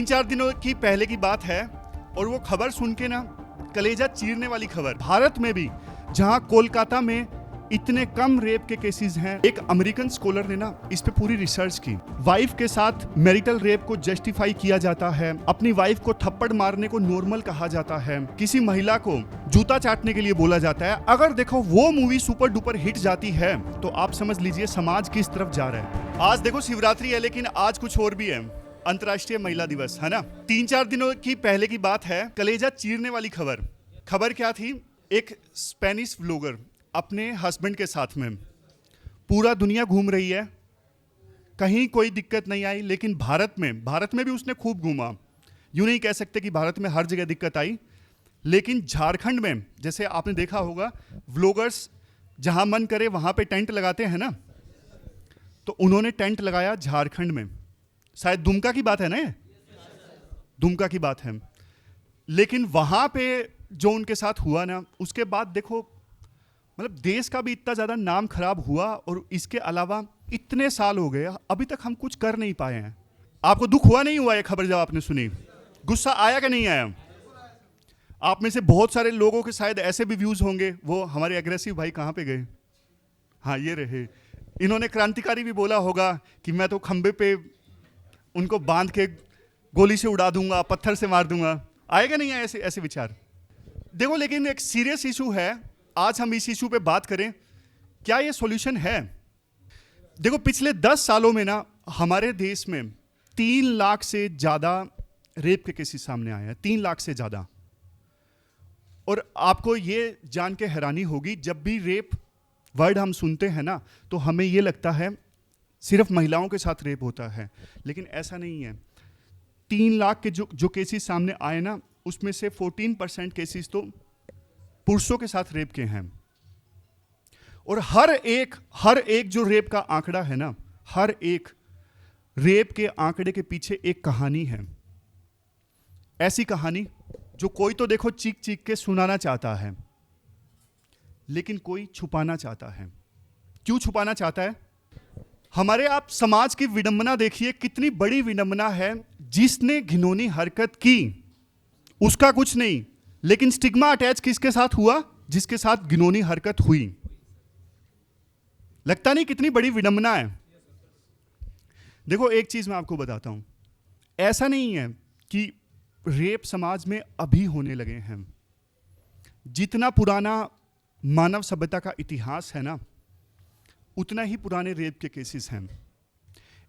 3-4 दिनों की पहले की बात है और वो खबर सुन के ना कलेजा चीरने वाली खबर। भारत में भी जहां कोलकाता में इतने कम रेप के केसेस हैं, एक अमेरिकन स्कॉलर ने ना इस पे पूरी रिसर्च की। वाइफ के साथ मैरिटल रेप को जस्टिफाई किया जाता है, अपनी वाइफ को थप्पड़ मारने को नॉर्मल कहा जाता है, किसी महिला को जूता चाटने के लिए बोला जाता है। अगर देखो वो मूवी सुपर डुपर हिट जाती है तो आप समझ लीजिए समाज किस तरफ जा रहा है। आज देखो शिवरात्रि है, लेकिन आज कुछ और भी है, अंतर्राष्ट्रीय महिला दिवस है ना। 3-4 दिनों की पहले की बात है, कलेजा चीरने वाली खबर। खबर क्या थी? एक स्पेनिश व्लॉगर अपने हस्बैंड के साथ में पूरा दुनिया घूम रही है, कहीं कोई दिक्कत नहीं आई, लेकिन भारत में भी उसने खूब घूमा। यूं नहीं कह सकते कि भारत में हर जगह दिक्कत आई, लेकिन झारखंड में जैसे आपने देखा होगा व्लॉगर्स जहां मन करे वहां पे टेंट लगाते हैं ना, तो उन्होंने टेंट लगाया झारखंड में। शायद दुमका की बात है ना, दुमका की बात है। लेकिन वहां पे जो उनके साथ हुआ ना, उसके बाद देखो मतलब देश का भी इतना ज़्यादा नाम खराब हुआ, और इसके अलावा इतने साल हो गए अभी तक हम कुछ कर नहीं पाए हैं। आपको दुख हुआ नहीं हुआ ये खबर जब आपने सुनी? गुस्सा आया कि नहीं आया? आप में से बहुत सारे लोगों के शायद ऐसे भी व्यूज़ होंगे, वो हमारे एग्रेसिव भाई कहाँ पे गए? हाँ ये रहे। इन्होंने क्रांतिकारी भी बोला होगा कि मैं तो खंबे पे उनको बांध के गोली से उड़ा दूंगा, पत्थर से मार दूंगा। आएगा नहीं ऐसे ऐसे विचार? देखो, लेकिन एक सीरियस इशू है, आज हम इस इशू पे बात करें। क्या ये सॉल्यूशन है? देखो, पिछले 10 सालों में ना हमारे देश में 3 लाख से ज़्यादा रेप के केसेस सामने आए हैं, 3 लाख से ज़्यादा। और आपको ये जान के हैरानी होगी, जब भी रेप वर्ड हम सुनते हैं ना तो हमें ये लगता है सिर्फ महिलाओं के साथ रेप होता है, लेकिन ऐसा नहीं है। 3 लाख के जो केसेस सामने आए ना, उसमें से 14% केसेस तो पुरुषों के साथ रेप के हैं। और हर एक जो रेप का आंकड़ा है ना, हर एक रेप के आंकड़े के पीछे एक कहानी है। ऐसी कहानी जो कोई तो देखो चीख चीख के सुनाना चाहता है, लेकिन कोई छुपाना चाहता है। क्यों छुपाना चाहता है? हमारे आप समाज की विडंबना देखिए, कितनी बड़ी विडंबना है। जिसने घिनौनी हरकत की उसका कुछ नहीं, लेकिन स्टिग्मा अटैच किसके साथ हुआ? जिसके साथ घिनौनी हरकत हुई। लगता नहीं कितनी बड़ी विडंबना है? देखो, एक चीज मैं आपको बताता हूं, ऐसा नहीं है कि रेप समाज में अभी होने लगे हैं। जितना पुराना मानव सभ्यता का इतिहास है ना, उतना ही पुराने रेप के केसेस हैं।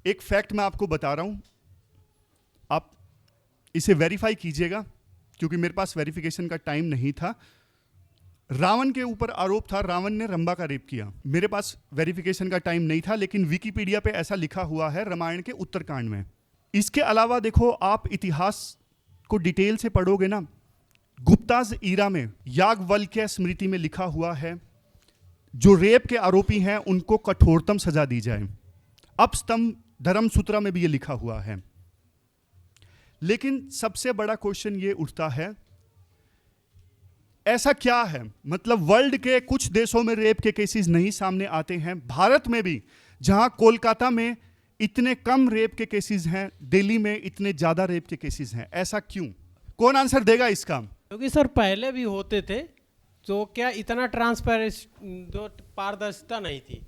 एक फैक्ट मैं आपको बता रहा हूं, आप इसे वेरीफाई कीजिएगा, क्योंकि मेरे पास वेरिफिकेशन का टाइम नहीं था। रावण के ऊपर आरोप था, रावण ने रंभा का रेप किया। मेरे पास वेरिफिकेशन का टाइम नहीं था, लेकिन विकिपीडिया पे ऐसा लिखा हुआ है रामायण के उत्तरकांड में। इसके अलावा देखो, आप इतिहास को डिटेल से पढ़ोगे ना, गुप्ताज ईरा में याज्ञवल्क्य स्मृति में लिखा हुआ है, जो रेप के आरोपी हैं उनको कठोरतम सजा दी जाए। अपस्तंभ धर्मसूत्रा में भी ये लिखा हुआ है। लेकिन सबसे बड़ा क्वेश्चन ये उठता है, ऐसा क्या है? मतलब वर्ल्ड के कुछ देशों में रेप के केसेस नहीं सामने आते हैं, भारत में भी जहां कोलकाता में इतने कम रेप के केसेस हैं, दिल्ली में इतने ज्यादा रेप के केसेस हैं। ऐसा क्यों? कौन आंसर देगा इसका? क्योंकि सर पहले भी होते थे, तो क्या इतना ट्रांसपेरेंसी, जो पारदर्शिता नहीं थी,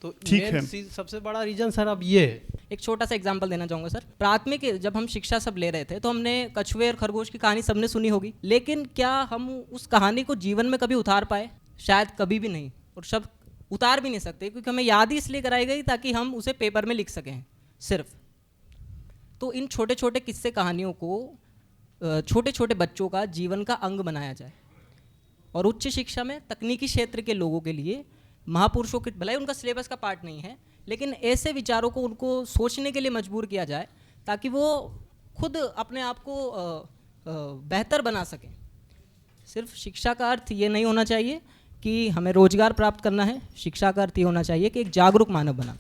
तो ठीक है। सबसे बड़ा रीजन सर अब ये है। एक छोटा सा एग्जांपल देना चाहूँगा सर। प्राथमिक जब हम शिक्षा सब ले रहे थे तो हमने कछुए और खरगोश की कहानी सबने सुनी होगी, लेकिन क्या हम उस कहानी को जीवन में कभी उतार पाए? शायद कभी भी नहीं, और सब उतार भी नहीं सकते, क्योंकि हमें याद ही इसलिए कराई गई ताकि हम उसे पेपर में लिख सकें सिर्फ। तो इन छोटे छोटे किस्से कहानियों को छोटे छोटे बच्चों का जीवन का अंग बनाया जाए, और उच्च शिक्षा में तकनीकी क्षेत्र के लोगों के लिए महापुरुषों के, भले उनका सिलेबस का पार्ट नहीं है, लेकिन ऐसे विचारों को उनको सोचने के लिए मजबूर किया जाए ताकि वो खुद अपने आप को बेहतर बना सकें। सिर्फ शिक्षा का अर्थ ये नहीं होना चाहिए कि हमें रोजगार प्राप्त करना है, शिक्षा का अर्थ ये होना चाहिए कि एक जागरूक मानव बना।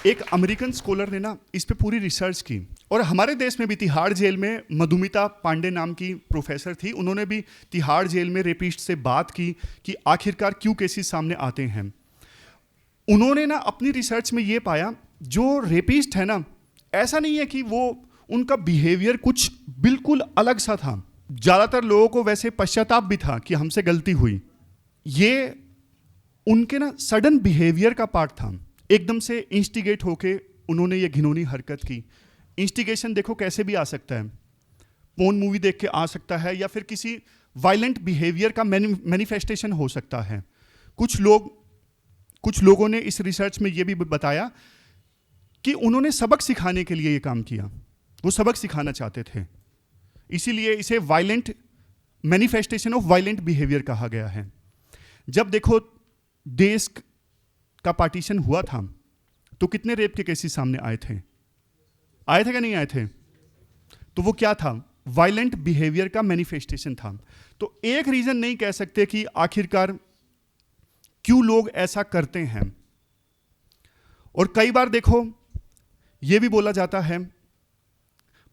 एक अमेरिकन स्कॉलर ने ना इस पे पूरी रिसर्च की, और हमारे देश में भी तिहाड़ जेल में मधुमिता पांडे नाम की प्रोफेसर थी, उन्होंने भी तिहाड़ जेल में रेपिस्ट से बात की कि आखिरकार क्यों केसेस सामने आते हैं। उन्होंने ना अपनी रिसर्च में ये पाया, जो रेपिस्ट है ना, ऐसा नहीं है कि वो उनका बिहेवियर कुछ बिल्कुल अलग सा था। ज़्यादातर लोगों को वैसे पश्चाताप भी था कि हमसे गलती हुई। ये उनके ना सडन बिहेवियर का पार्ट था। एकदम से इंस्टिगेट होके उन्होंने ये घिनौनी हरकत की। इंस्टिगेशन देखो कैसे भी आ सकता है, पोर्न मूवी देख के आ सकता है, या फिर किसी वायलेंट बिहेवियर का मैनिफेस्टेशन हो सकता है। कुछ लोगों ने इस रिसर्च में ये भी बताया कि उन्होंने सबक सिखाने के लिए ये काम किया, वो सबक सिखाना चाहते थे, इसीलिए इसे violent manifestation of violent behaviour कहा गया है। जब देखो देश का पार्टीशन हुआ था तो कितने रेप के केसेस सामने आए थे कि नहीं आए थे? तो वो क्या था? वायलेंट बिहेवियर का मैनिफेस्टेशन था। तो एक रीजन नहीं कह सकते कि आखिरकार क्यों लोग ऐसा करते हैं। और कई बार देखो ये भी बोला जाता है,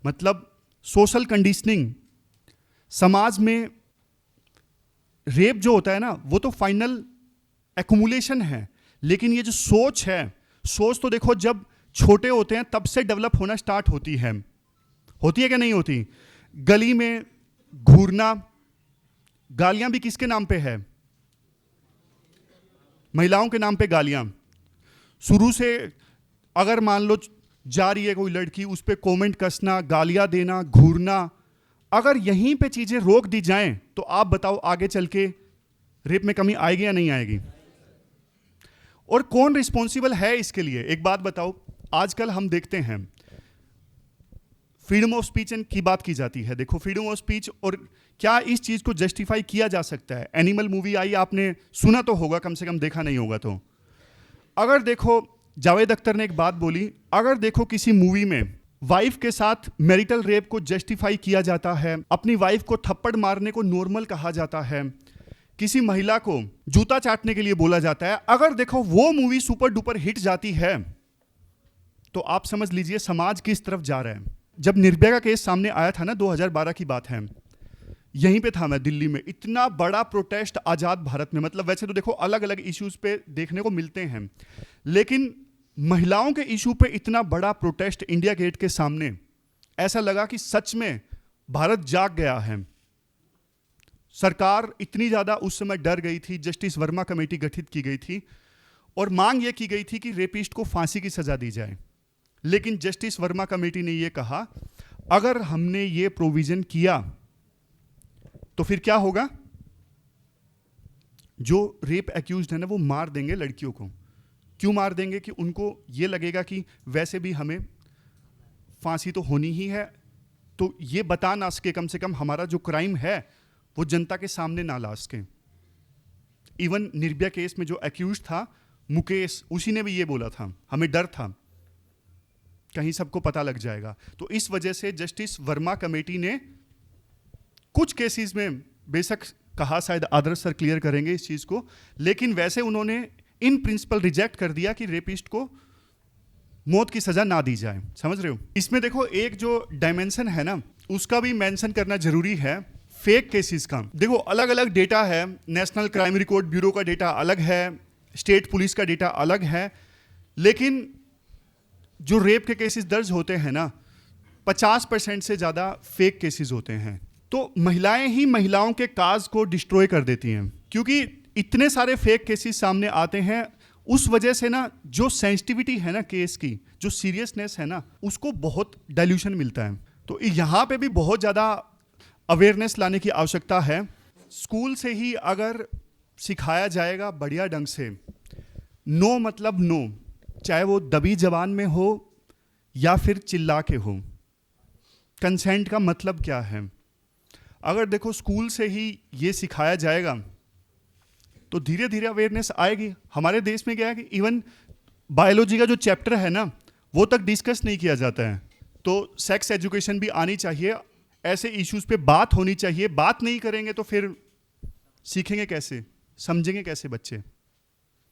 मतलब सोशल कंडीशनिंग, समाज में रेप जो होता है ना वो तो फाइनल एक्युमुलेशन है, लेकिन ये जो सोच है, सोच तो देखो जब छोटे होते हैं तब से डेवलप होना स्टार्ट होती है क्या नहीं होती? गली में घूरना, गालियां भी किसके नाम पे है? महिलाओं के नाम पे गालियां। शुरू से अगर मान लो जा रही है कोई लड़की, उस पे कमेंट कसना, गालियां देना, घूरना, अगर यहीं पे चीजें रोक दी जाएं तो आप बताओ आगे चल के रेप में कमी आएगी या नहीं आएगी? और कौन रिस्पॉन्सिबल है इसके लिए? एक बात बताओ, आजकल हम देखते हैं फ्रीडम ऑफ स्पीच की बात की जाती है। देखो फ्रीडम ऑफ स्पीच, और क्या इस चीज को जस्टिफाई किया जा सकता है? एनिमल मूवी आई, आपने सुना तो होगा, कम से कम देखा नहीं होगा। तो अगर देखो जावेद अख्तर ने एक बात बोली, अगर देखो किसी मूवी में वाइफ के साथ मैरिटल रेप को जस्टिफाई किया जाता है, अपनी वाइफ को थप्पड़ मारने को नॉर्मल कहा जाता है, किसी महिला को जूता चाटने के लिए बोला जाता है, अगर देखो वो मूवी सुपर डुपर हिट जाती है तो आप समझ लीजिए समाज किस तरफ जा रहा है। जब निर्भया का केस सामने आया था ना, 2012 की बात है, यहीं पे था मैं दिल्ली में, इतना बड़ा प्रोटेस्ट आजाद भारत में। मतलब वैसे तो देखो अलग अलग इश्यूज पे देखने को मिलते हैं, लेकिन महिलाओं के इशू पे इतना बड़ा प्रोटेस्ट इंडिया गेट के सामने, ऐसा लगा कि सच में भारत जाग गया है। सरकार इतनी ज्यादा उस समय डर गई थी, जस्टिस वर्मा कमेटी गठित की गई थी और मांग यह की गई थी कि रेपिस्ट को फांसी की सजा दी जाए। लेकिन जस्टिस वर्मा कमेटी ने यह कहा, अगर हमने ये प्रोविजन किया तो फिर क्या होगा? जो रेप एक्यूज्ड है ना, वो मार देंगे लड़कियों को। क्यों मार देंगे? कि उनको ये लगेगा कि वैसे भी हमें फांसी तो होनी ही है, तो ये बता ना सके, कम से कम हमारा जो क्राइम है वो जनता के सामने ना ला सके। इवन निर्भया केस में जो एक्यूज था मुकेश, उसी ने भी ये बोला था, हमें डर था कहीं सबको पता लग जाएगा। तो इस वजह से जस्टिस वर्मा कमेटी ने कुछ केसेस में बेशक कहा, शायद आदर्श सर क्लियर करेंगे इस चीज को, लेकिन वैसे उन्होंने इन प्रिंसिपल रिजेक्ट कर दिया कि रेपिस्ट को मौत की सजा ना दी जाए। समझ रहे हो? इसमें देखो एक जो डायमेंशन है ना, उसका भी मेंशन करना जरूरी है, फेक केसेस का। देखो अलग अलग डेटा है, नेशनल क्राइम रिकॉर्ड ब्यूरो का डेटा अलग है, स्टेट पुलिस का डेटा अलग है, लेकिन जो रेप के केसेस दर्ज होते हैं ना, 50% से ज़्यादा फेक केसेस होते हैं। तो महिलाएं ही महिलाओं के काज को डिस्ट्रॉय कर देती हैं, क्योंकि इतने सारे फेक केसेस सामने आते हैं। उस वजह से ना जो सेंसिटिविटी है ना केस की, जो सीरियसनेस है ना, उसको बहुत डाइल्यूशन मिलता है। तो यहाँ पे भी बहुत ज़्यादा अवेयरनेस लाने की आवश्यकता है। स्कूल से ही अगर सिखाया जाएगा बढ़िया ढंग से, नो मतलब नो, चाहे वो दबी जबान में हो या फिर चिल्ला के हो। कंसेंट का मतलब क्या है? अगर देखो स्कूल से ही ये सिखाया जाएगा तो धीरे धीरे अवेयरनेस आएगी। हमारे देश में क्या है कि इवन बायोलॉजी का जो चैप्टर है ना, वो तक डिस्कस नहीं किया जाता है। तो सेक्स एजुकेशन भी आनी चाहिए, ऐसे इश्यूज पे बात होनी चाहिए। बात नहीं करेंगे तो फिर सीखेंगे कैसे, समझेंगे कैसे बच्चे?